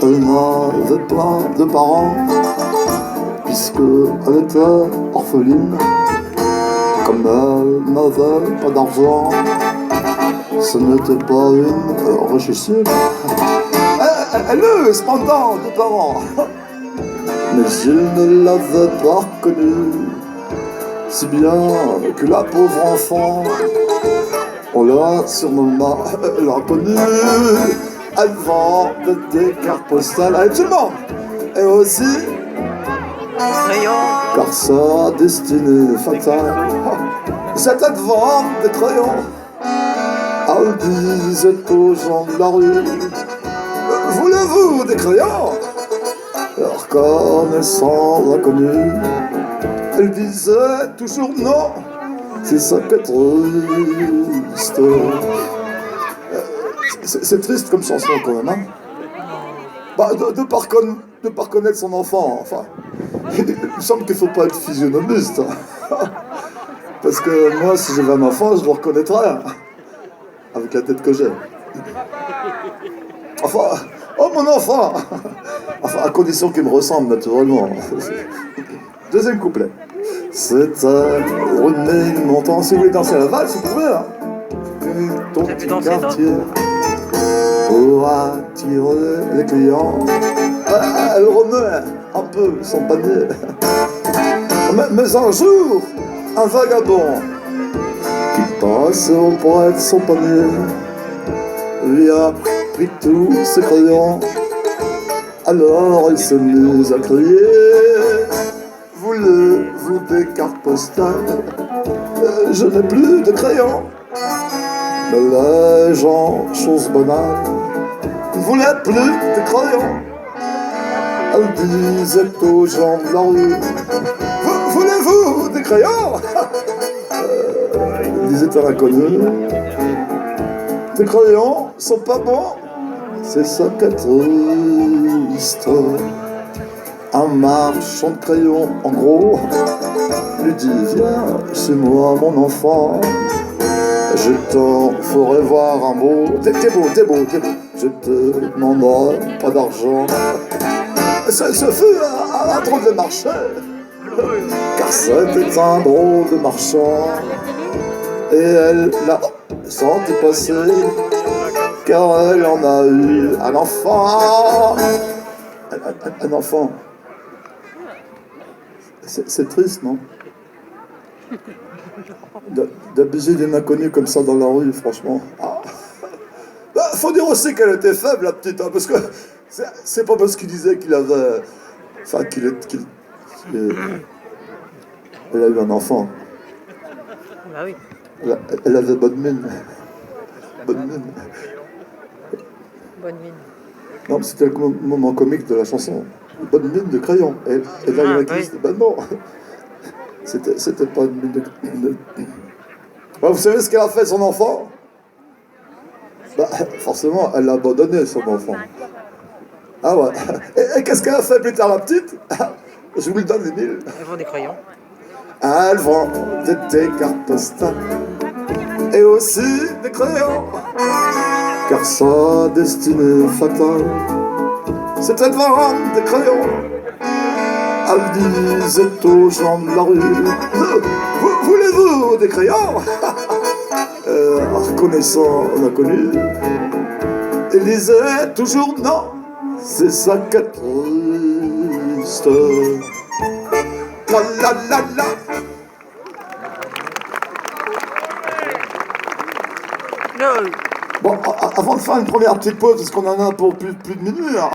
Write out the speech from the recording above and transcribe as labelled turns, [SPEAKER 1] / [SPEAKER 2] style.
[SPEAKER 1] Elle n'avait pas de parents, puisqu'elle était orpheline. Comme elle n'avait pas d'argent, ce n'était pas une richissime. Elle est cependant de parents, mais il ne l'avait pas reconnue, si bien que la pauvre enfant, on l'a surnommée l'inconnue. Elle vend des cartes postales à tout le monde, et aussi car sa destinée fatale, c'était de vendre des crayons. Elle disait aux gens de la rue: voulez-vous des crayons? Reconnaissant l'inconnu, elle disait toujours non. C'est ça qui est triste. C'est triste comme chanson quand même, hein? Bah, de pas reconnaître son enfant, enfin. Il me semble qu'il faut pas être physionomiste. Hein. Parce que moi, si j'avais un enfant, je le reconnaîtrais. Hein, avec la tête que j'ai. Enfin, oh mon enfant! Enfin, à condition qu'il me ressemble naturellement. Deuxième couplet. C'était une montant. Si vous voulez danser à la valse, vous pouvez, hein? Ton petit quartier pour attirer les clients. Elle remet un peu son panier. Mais un jour, un vagabond qui passe auprès de son panier lui a pris tous ses crayons. Alors il se mise à crier: voulez-vous des cartes postales? Je n'ai plus de crayons. Mais les gens, chose banale, ne voulaient plus de crayons. Elle disait aux gens de la rue: voulez-vous des crayons? Disait à l'inconnu: tes crayons sont pas bons. C'est ça qui est triste. Un marchand de crayons, en gros, lui dit: viens chez moi mon enfant, je t'en ferai voir un mot. T'es beau. Je te demanderai pas d'argent. Ce fut un drôle de marché, car c'était un drôle de marchand. Et elle l'a senti passer, car elle en a eu un enfant. Un enfant. C'est triste, non? D'abuser d'une inconnue comme ça dans la rue, franchement. Ah. Bah, faut dire aussi qu'elle était faible, la petite, hein, parce que c'est pas parce qu'il disait qu'il avait... Enfin, elle a eu un enfant.
[SPEAKER 2] Bah oui.
[SPEAKER 1] Elle avait bonne mine. Bonne mine.
[SPEAKER 2] Bonne mine.
[SPEAKER 1] Non, mais c'était le moment comique de la chanson. Bonne mine de crayon. Et là, il y en a qui disent: ben non. C'était pas une mine de... Ouais, vous savez ce qu'elle a fait, son enfant? Bah, forcément, elle l'a abandonné, son enfant. Ah ouais. Et qu'est-ce qu'elle a fait plus tard, la petite? Je vous le donne, Émile.
[SPEAKER 2] Elle vend des crayons.
[SPEAKER 1] Elle vend des cartes postales et aussi des crayons, car sa destinée fatale, c'était de vendre des crayons. Elle disait aux gens de la rue: voulez-vous des crayons? En reconnaissant l'inconnu, il disait toujours non. C'est ça qui est triste. La. Bon, avant de faire une première petite pause, parce qu'on en a pour plus de minuit, hein.